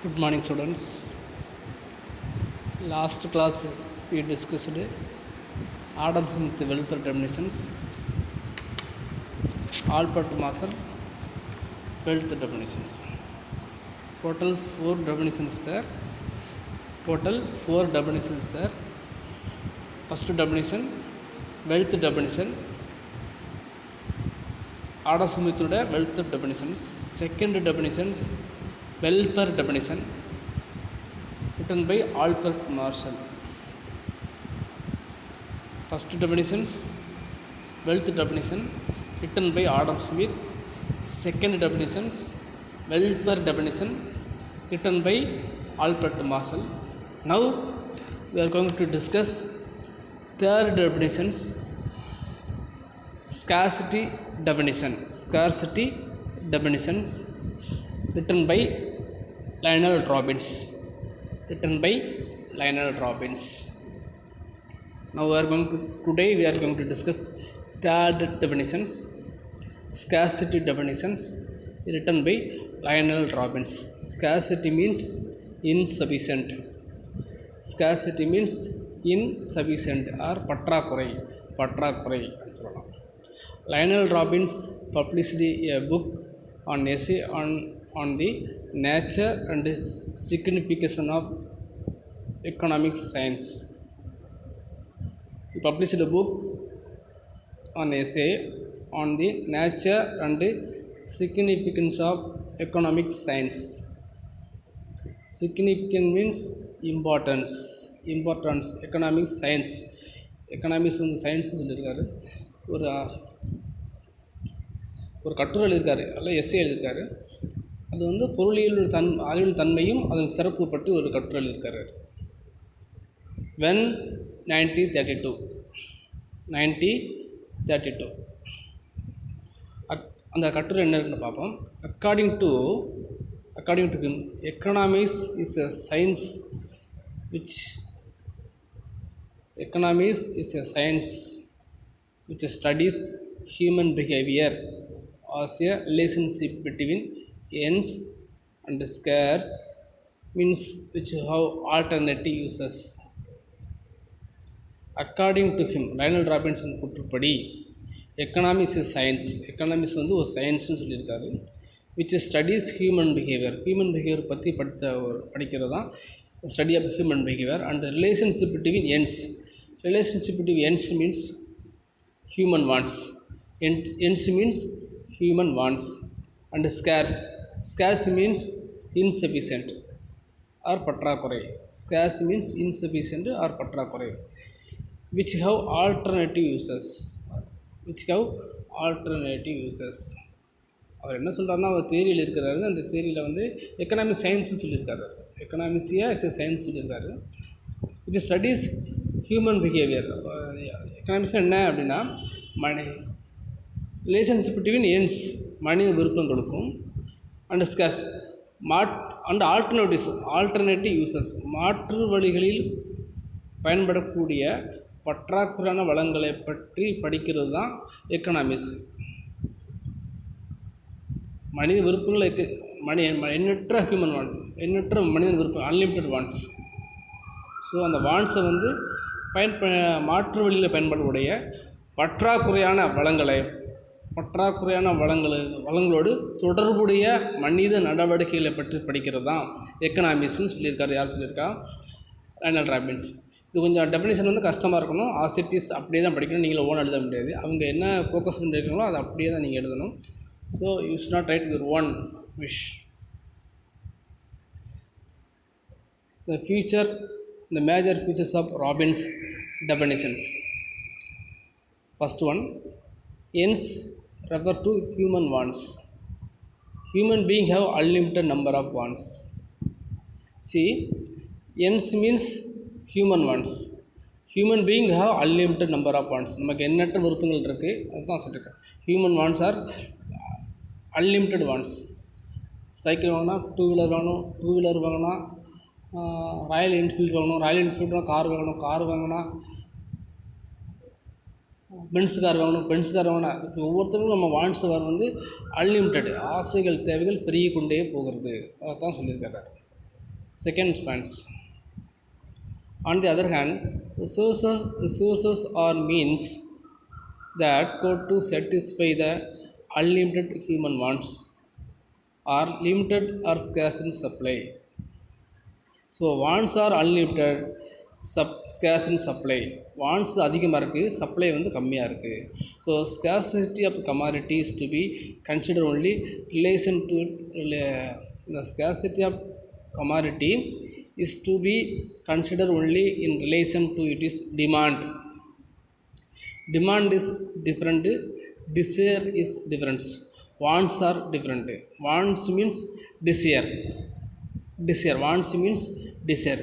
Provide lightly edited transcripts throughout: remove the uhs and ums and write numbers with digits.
Good morning, students. Last class we discussed Adam Smith welfare definitions, Albert Marshall wealth definitions. Total four definitions there. First definition, wealth definition. Adam Smith wealth definitions. Second definitions, welfare definition written by Albert Marshall. First definitions, wealth definition written by Adam Smith. Second definitions, welfare definition written by Albert Marshall. Now we are going to discuss third definitions, scarcity definitions written by Lionel Robbins. Now today we are going to discuss third definitions, scarcity definitions written by Lionel Robbins. Scarcity means insufficient. Or பற்றாக்குறை. Lionel Robbins published a book on essay on the nature and signification of economic science. He published a book on essay on the nature and significance of economic science. Significant means importance. Economic science. Economics வந்து science சொல்லியிருக்காரு. ஒரு கட்டுரை எழுதியிருக்காரு, அல்ல essay எழுதியிருக்காரு. அது வந்து பொருளியல் அறிவியல் தன்மையும் அதன் சிறப்பு பற்றி ஒரு கட்டுரை எழுதியிருக்காரு. When 1932 அந்த கட்டுரை என்ன இருக்குன்னு பார்ப்போம். According to him, economics is a science which studies human behavior as a relationship between ends and scarce means which have alternative uses. According to him, Lionel Robinson கூற்றுப்படி எக்கனாமிக்ஸ் இஸ் சயின்ஸ். எக்கனாமிக்ஸ் வந்து ஒரு சயின்ஸ்னு சொல்லியிருக்காரு. Which studies human behaviour பற்றி படிக்கிறது தான் study of human behaviour and relationship between ends. Relationship between ends means human wants. ends means human wants. And scarce means insufficient or பற்றாக்குறை. Scarce means insufficient or பற்றாக்குறை. which have alternative uses. அவர் என்ன சொல்கிறாருன்னா, அவர் தேரியில் இருக்கிறாரு. அந்த தேரியில் வந்து economic சயின்ஸ்னு சொல்லியிருக்காரு. எக்கனாமிக்ஸியாக is science சொல்லியிருக்காரு. Which studies human behaviour. Economics என்ன அப்படின்னா, ரிலேஷன்ஷிப் பிட்வீன் எண்ட்ஸ் மனித விருப்பங்களுக்கும் அண்ட் ஸ்கர்ஸ் அண்ட் ஆல்டர்னேட்டிவ் யூசஸ் மாற்று வழிகளில் பயன்படக்கூடிய பற்றாக்குறையான வளங்களை பற்றி படிக்கிறது தான் எக்கனாமிக்ஸ். மனித விருப்பங்களுக்கு எண்ணற்ற மனித விருப்பம், அன்லிமிட்டட் வாண்ட்ஸ். ஸோ அந்த வாண்ட்ஸை வந்து மாற்று வழியில் பயன்படக்கூடிய பற்றாக்குறையான வளங்களோடு தொடர்புடைய மனித நடவடிக்கைகளை பற்றி படிக்கிறது தான் எக்கனாமிக்ஸ்னு சொல்லியிருக்காரு. யார் சொல்லியிருக்கா? Lionel Robbins. இது கொஞ்சம் டெஃபினேஷன் வந்து கஷ்டமாக இருக்கணும். ஆசிட்டிஸ் அப்படியே தான் படிக்கணும். நீங்கள் ஓன் எழுத முடியாது. அவங்க என்ன ஃபோக்கஸ் பண்ணியிருக்கீங்களோ அதை அப்படியே தான் நீங்கள் எழுதணும். So you should not right your own wish. The major features of Robbins definitions. First one, ends refer to human wants. Human beings have unlimited number of wants. See, ends means human wants. Human beings have unlimited number of wants. நமக்கு எண்ணற்ற விருப்பங்கள் இருக்குது, அதுதான் சொல்லியிருக்கேன். Human wants are unlimited wants. Cycle வாங்கினா, two wheeler வாங்கினா Royal Enfield வாங்கினா car வாங்கினா பென்ஸ் கார் வாங்கணும். இப்போ ஒவ்வொருத்தருக்கும் நம்ம வாண்ட்ஸ் வந்து அன்லிமிட்டெட். ஆசைகள் தேவைகள் பெருகி கொண்டே போகிறது. அதான் சொல்லியிருக்காரு. Second points. On the other hand, resources are means that go to satisfy the unlimited human wants are limited or scarce in supply. So wants are unlimited, scarce in supply. Wants அதிகமாக இருக்குது, supply வந்து கம்மியாக இருக்குது. So scarcity of commodity is to be consider only relation to the scarcity of commodity is to be considered only in relation to its demand. Demand is different, desire is different, wants are different. Wants means desire, wants means desire.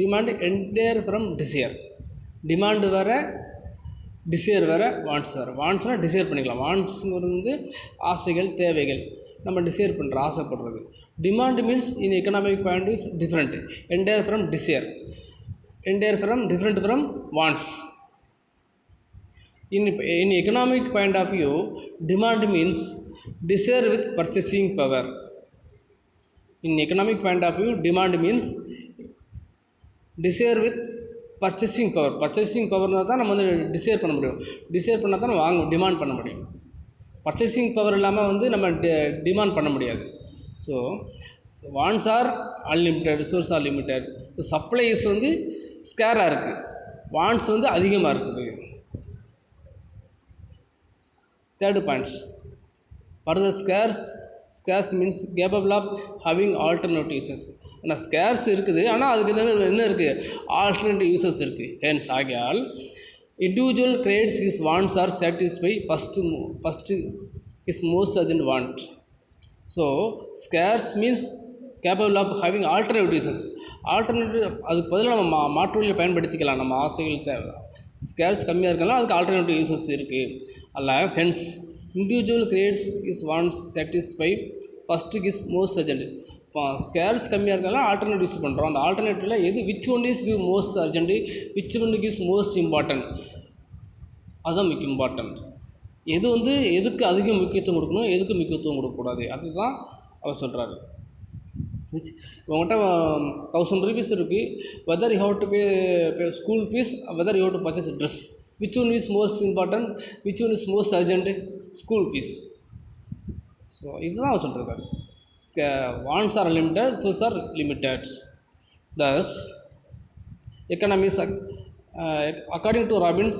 Demand entire from desire. Demand வேறு, desire வேறு, wants வேறு. வாண்ட்ஸ்னால் desire பண்ணிக்கலாம். வாண்ட்ஸுங்கிறது வந்து ஆசைகள், தேவைகள், நம்ம desire பண்ணுற, ஆசைப்படுறது. Demand means in economic point is different, entire from desire, entire from different from wants. In economic point of view, demand means desire with purchasing power. In economic point of view, demand means desire with purchasing power. Purchasing பவர்னால் தான் நம்ம வந்து desire பண்ண முடியும். Desire பண்ணால் தான் நம்ம demand பண்ண முடியும். பர்ச்சேசிங் பவர் இல்லாமல் வந்து நம்ம டிமாண்ட் பண்ண முடியாது. So wants are unlimited, resource are limited. Supplies வந்து ஸ்கேராக இருக்குது, வாண்ட்ஸ் வந்து அதிகமாக இருக்குது. Third points. Further scarce means capable of having alternative uses. ஆனால் ஸ்கேர்ஸ் இருக்குது, ஆனால் அதுக்கு என்ன இருக்குது, ஆல்டர்னேட்டிவ் யூசஸ் இருக்குது. ஹென்ஸ் ஆகியால் individual creates his wants are satisfy first is most urgent want. So scarce means capable of having alternative uses. Alternative அதுக்கு பதிலாக நம்ம மாற்று வழியில் பயன்படுத்திக்கலாம். நம்ம ஆசைகள் தேவை, ஸ்கேர்ஸ் கம்மியாக இருக்கலாம், அதுக்கு ஆல்டர்னேட்டிவ் யூசஸ் இருக்குது. அல்ல hence individual creates is wants satisfy first is most urgent. இப்போ ஸ்கேர்ஸ் கம்மியாக இருக்கலாம், ஆல்டர்னேட்டிவ் யூஸ் பண்ணுறோம். அந்த ஆல்டர்னேட்டிவில் எது which one is give most urgent, which one is most important, அதுதான் மிக இம்பார்ட்டன்ட். எது வந்து எதுக்கு அதிக முக்கியத்துவம் கொடுக்கணும், எதுக்கு முக்கியத்துவம் கொடுக்கக்கூடாது, அதுதான் அவர் சொல்கிறாரு. விச் உங்கள்கிட்ட 1000 rupees இருக்குது, whether you have to pay school fees, whether you have to purchase dress, which one is most important, which one is most urgent, school fees. So இதுதான் அவர் சொல்லியிருக்காரு. Wants are limited, sources are limited. Thus, economics, according to Robbins,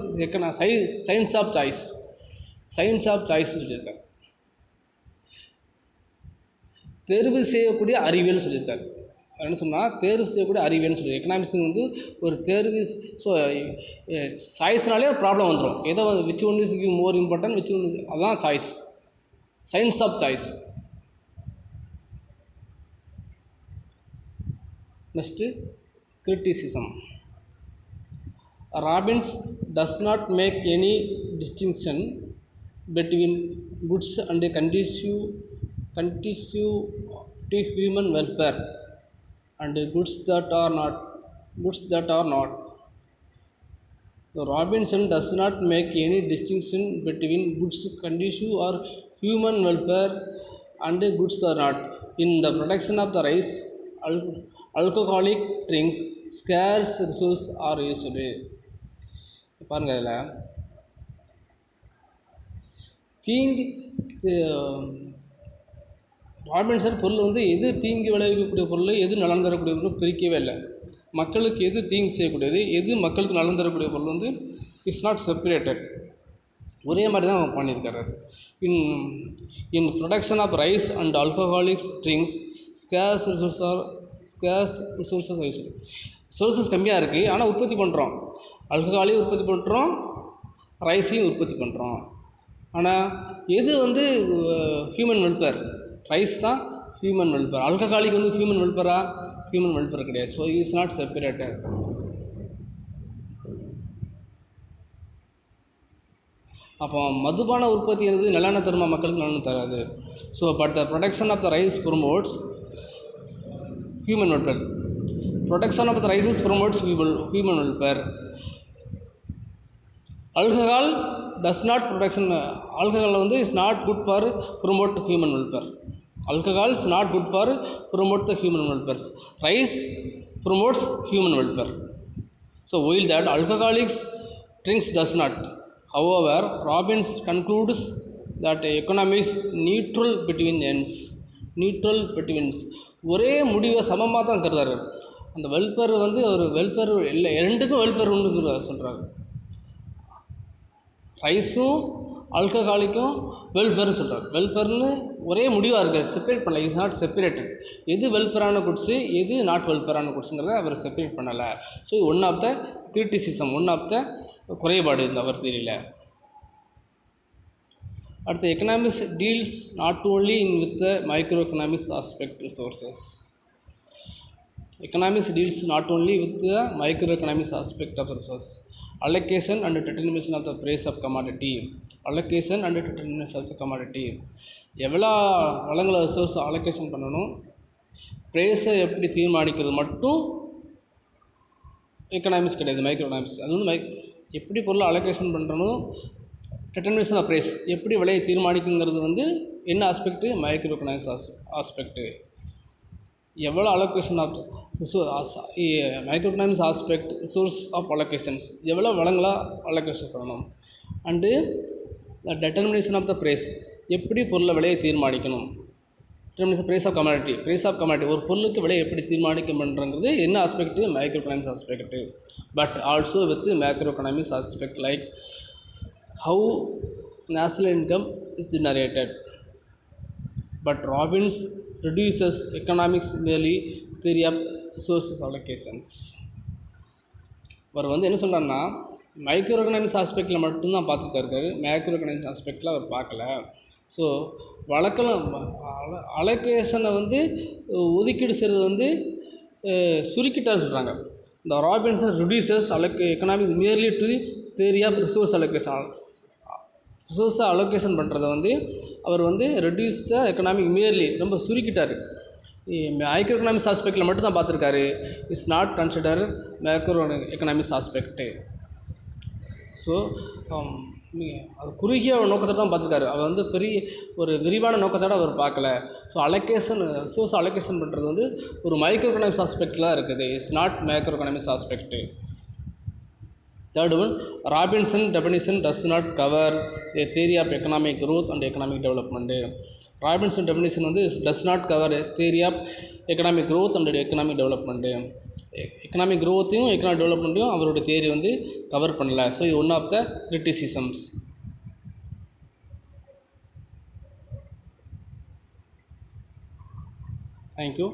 science of choice. Science of choice சொல்லியிருக்காரு. தேர்வு செய்யக்கூடிய அறிவியல்னு சொல்லியிருக்காரு. என்ன சொன்னால் தேர்வு செய்யக்கூடிய அறிவியல்னு சொல்லி எக்கனாமிக்ஸ் வந்து ஒரு தேர்வு. ஸோ சாய்ஸ்னாலே ப்ராப்ளம் வந்துடும். ஏதோ which one is give more important, which one is, அதுதான் choice, science of choice. Next, criticism. Robbins does not make any distinction between goods and conducive to human welfare and goods that are not. Robinson does not make any distinction between goods conducive or human welfare and goods that are not. In the production of the rice, alcoholic drinks, scarce resources are used. பாருங்கள், இதில் தீங்கு Robinson பொருள் வந்து எது தீங்கு விளைவிக்கக்கூடிய பொருள், எது நலன் தரக்கூடிய பொருள் பிரிக்கவே இல்லை. மக்களுக்கு எது தீங்கு செய்யக்கூடியது, எது மக்களுக்கு நலன் தரக்கூடிய பொருள் வந்து இட்ஸ் நாட் செப்பரேட்டட், ஒரே மாதிரி தான் அவன் பண்ணியிருக்காரு. In production of rice and alcoholics drinks scarce resources use. Resources கம்மியாக இருக்குது, ஆனால் உற்பத்தி பண்ணுறோம். ஆல்கஹாலையும் உற்பத்தி பண்ணுறோம், ரைஸையும் உற்பத்தி பண்ணுறோம். ஆனால் எது வந்து ஹியூமன் வெல்ஃபேர், ரைஸ் தான் ஹியூமன் வெல்ஃபேர். ஆல்கஹாலிக் வந்து ஹியூமன் வெல்ஃபேரா, ஹியூமன் வெல்ஃபேர் கிடையாது. So is not separated. அப்போ மதுபான உற்பத்தி என்பது நலன தருமா, மக்களுக்கு நலன் தராது. So but the production of the rice promotes human welfare. Protection of the rices promotes human welfare. Alcohol does not protection. Alcohol is not good for promote human welfare. Alcohol is not good for promote the human welfare. Rice promotes human welfare. So while that alcoholics drinks does not. However, Robbins concludes that economy is neutral between ends. Neutral betweens ஒரே முடிவை சமமாக தான் கருதாரு. அந்த welfare வந்து ஒரு welfare இல்லை, ரெண்டுக்கும் welfare ஒன்று சொல்கிறாரு. ரைஸும் ஆல்கஹாலிக்கும் வெல்ஃபேர்னு சொல்கிறார். வெல்ஃபேர்னு ஒரே முடிவாக இருக்குது, செப்பரேட் பண்ணல. Is not separated. எது வெல்ஃபேரான குட்ஸு எது நாட் வெல்ஃபேரான குட்ஸுங்கிறத அவர் செப்பரேட் பண்ணலை. So one of the criticism, one of the குறைபாடு இந்த அவர் தியரியில். அடுத்து economics deals not only in with the micro economics aspect resources. Economics deals not only with the microeconomics aspect of the resources, allocation and determination of the price of commodity, allocation and determination of the commodity. எவ்வளோ வளங்களை resource allocation பண்ணணும், ப்ரைஸை எப்படி தீர்மானிக்கிறது மட்டும் economics கிடையாது, micro economics. அது வந்து எப்படி பொருளை அலோகேஷன் பண்ணுறணும், டிட்டர்மினேஷன் ஆஃப் ப்ரைஸ் எப்படி விலையை தீர்மானிக்குங்கிறது வந்து என்ன ஆஸ்பெக்ட்டு, மைக்ரோ எக்கனாமிக்ஸ் ஆஸ்பெக்ட்டு. எவ்வளோ allocation of micro economics aspect resource of allocations, எவ்வளோ வளங்களாக அலோகேஷன் பண்ணணும். And determination of the price எப்படி பொருளை விலையை தீர்மானிக்கணும். Determination price of commodity, price of commodity ஒரு பொருளுக்கு விலையை எப்படி தீர்மானிக்க பண்ணுறது என்ன aspect, micro economics aspect. But also with macro economics aspect like how national income is generated. But Robbins reduces economics merely theory of resources allocations. அவர் வந்து என்ன சொல்கிறாருன்னா, மைக்ரோ எக்கனாமிக்ஸ் ஆஸ்பெக்டில் மட்டும்தான் பார்த்துருக்காரு, மேக்ரோ எக்கனாமிக்ஸ் ஆஸ்பெக்டில் அவர் பார்க்கல. ஸோ வழக்கம் அலோகேஷனை வந்து ஒதுக்கீடு செய்கிறது வந்து சுருக்கிட்டான்னு சொல்கிறாங்க. இந்த Robbins reduces economics merely to the theory of resource allocation. ரிசோர்ஸை அலோகேஷன் பண்ணுறத வந்து அவர் வந்து ரெடியூஸ் த எக்கனாமிக் மியர்லி ரொம்ப சுருக்கிட்டார். மைக்ரோ எக்கனாமிக்ஸ் ஆஸ்பெக்டில் மட்டும்தான் பார்த்துருக்காரு. It's not consider macro economics aspect. So அது குறுகிய நோக்கத்தை தான் பார்த்துருக்காரு. அவர் வந்து பெரிய ஒரு விரிவான நோக்கத்தோடு அவர் பார்க்கல. ஸோ அலோகேஷன் ரிசோர்ஸ் அலோகேஷன் பண்ணுறது வந்து ஒரு மைக்ரோ எக்கனாமிக்ஸ் ஆஸ்பெக்டில் தான் இருக்குது. It's not macro economics aspect. Third one, Robinson definition does not cover a theory of economic growth and economic development. Robinson definition வந்து does not cover a theory of economic growth and economic development. Economic க்ரோத்தையும் economic டெவலப்மெண்ட்டையும் அவருடைய theory வந்து cover பண்ணல. So இது one of the criticisms. Thank you.